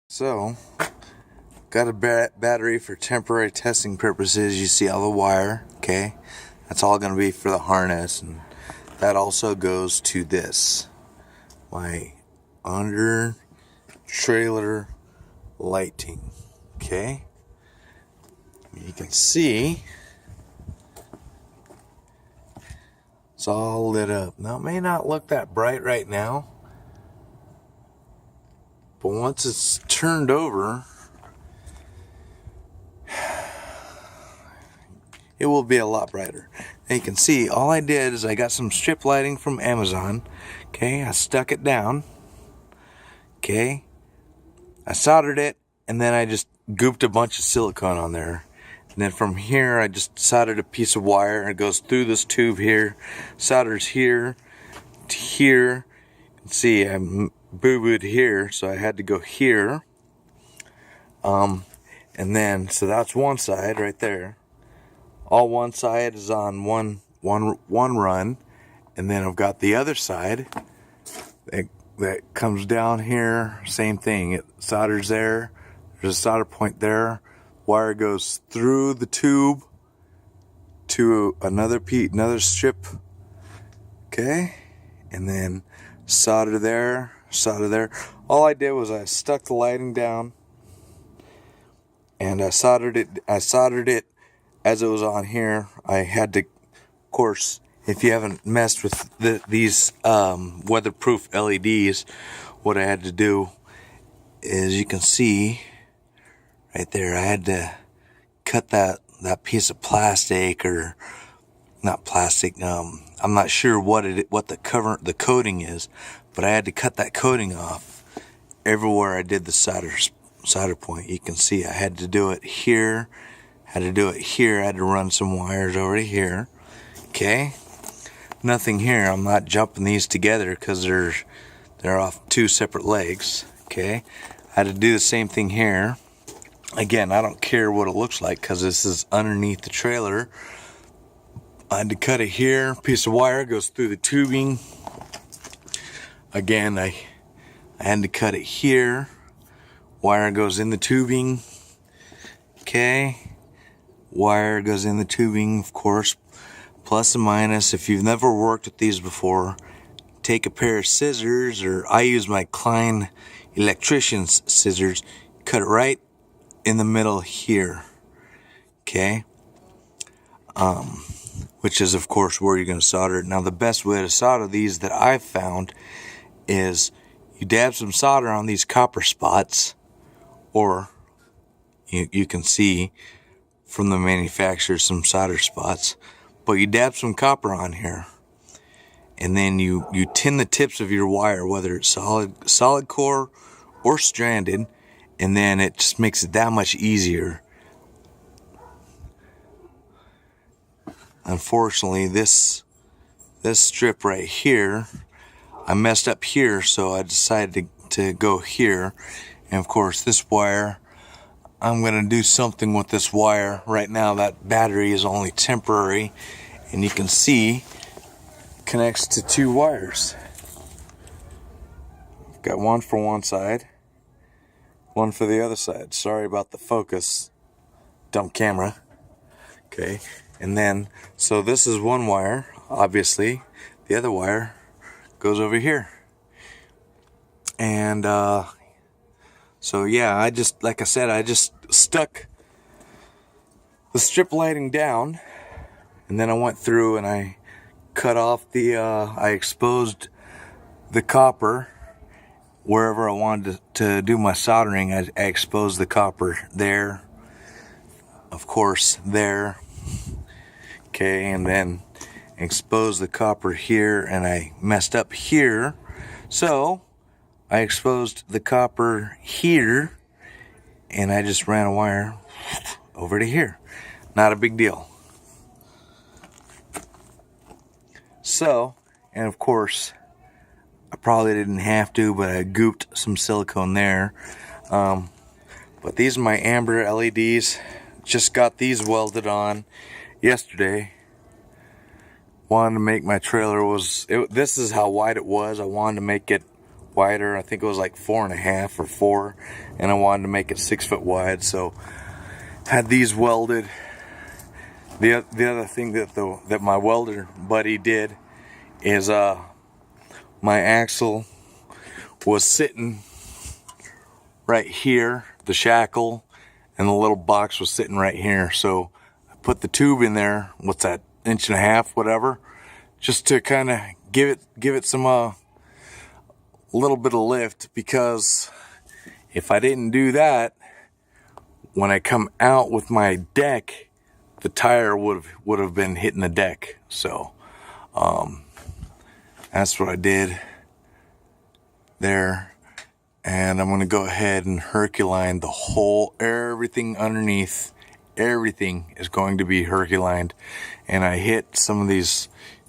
So, got a battery for temporary testing purposes. You see all the wire, okay? That's all going to be for the harness, and that also goes to this, my under trailer lighting, okay? You can see it's all lit up. Now, it may not look that bright right now, but once it's turned over, it will be a lot brighter. And you can see all I did is I got some strip lighting from Amazon. Okay, I stuck it down. Okay, I soldered it, and then I just gooped a bunch of silicone on there. And then from here, I just soldered a piece of wire, and it goes through this tube here, solders here to here. You can see I boo-booed here, so I had to go here. And then, so that's one side right there. All one side is on one run, and then I've got the other side that comes down here. Same thing. It solders there. There's a solder point there. Wire goes through the tube to another strip. Okay, and then solder there. All I did was I stuck the lighting down, and I soldered it as it was on here. I had to, of course, if you haven't messed with these weatherproof LEDs, what I had to do is, you can see right there, I had to cut that piece of plastic, or not plastic. I'm not sure what the coating is, but I had to cut that coating off everywhere I did the solder point. You can see I had to do it here. I had to run some wires over to here. Okay, nothing here. I'm not jumping these together because they're off two separate legs. Okay, I had to do the same thing here. Again, I don't care what it looks like because this is underneath the trailer. I had to cut it here. Piece of wire goes through the tubing. Again, I had to cut it here. Wire goes in the tubing. Okay. Wire goes in the tubing, of course, plus and minus. If you've never worked with these before, take a pair of scissors, or I use my Klein electrician's scissors, cut it right in the middle here. Okay, which is, of course, where you're going to solder it. Now, the best way to solder these that I've found is you dab some solder on these copper spots, or you can see from the manufacturer some solder spots, but you dab some copper on here, and then you tin the tips of your wire, whether it's solid core or stranded, and then it just makes it that much easier. Unfortunately, this strip right here, I messed up here, so I decided to go here. And of course, this wire, I'm going to do something with this wire. Right now, that battery is only temporary, and you can see it connects to two wires. I've got one for one side, one for the other side. Sorry about the focus, dumb camera. Okay, and then, so this is one wire, obviously. The other wire goes over here. And so yeah, I just stuck the strip lighting down, and then I went through and I cut off I exposed the copper wherever I wanted to do my soldering. I exposed the copper there, of course, there. Okay, and then exposed the copper here, and I messed up here, so I exposed the copper here, and I just ran a wire over to here. Not a big deal. So, and of course, I probably didn't have to, but I gooped some silicone there. But these are my amber LEDs. Just got these welded on yesterday. Wanted to make my trailer this is how wide it was. I wanted to make it wider. I think it was like 4.5 or 4, and I wanted to make it 6 foot wide, so had these welded. The other thing that my welder buddy did is my axle was sitting right here, the shackle, and the little box was sitting right here. So I put the tube in there. What's that, 1.5 inches, whatever, just to kind of give it some little bit of lift, because if I didn't do that, when I come out with my deck, the tire would have been hitting the deck. So that's what I did there. And I'm going to go ahead and Herculine the whole, everything underneath. Everything is going to be Herculined. And I hit some of these,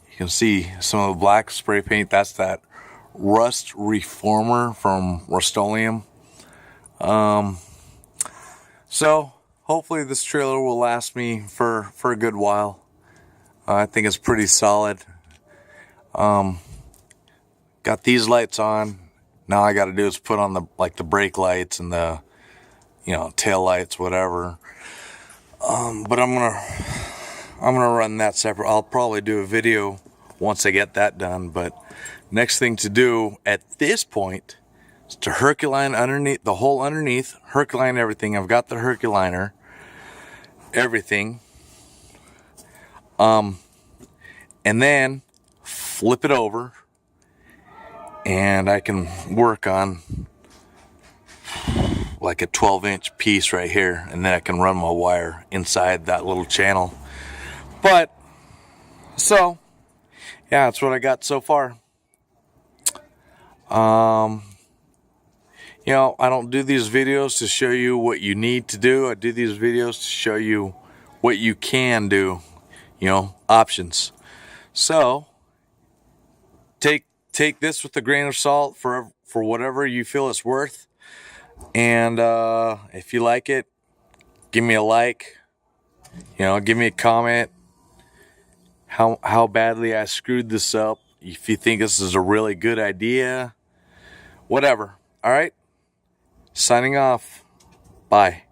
you can see some of the black spray paint. That's that rust reformer from Rust-Oleum. So hopefully this trailer will last me for a good while. I think it's pretty solid. Got these lights on. Now all I got to do is put on the brake lights and the, tail lights, whatever. But I'm gonna run that separate. I'll probably do a video once I get that done. But next thing to do at this point is to Herculine underneath, the whole underneath, Herculine everything. I've got the Herculiner, everything. And then flip it over, and I can work on like a 12-inch piece right here, and then I can run my wire inside that little channel. But so yeah, that's what I got so far. I don't do these videos to show you what you need to do. I do these videos to show you what you can do, options. So take this with a grain of salt for whatever you feel it's worth. And if you like it, give me a like, give me a comment how badly I screwed this up. If you think this is a really good idea, whatever. All right, signing off. Bye.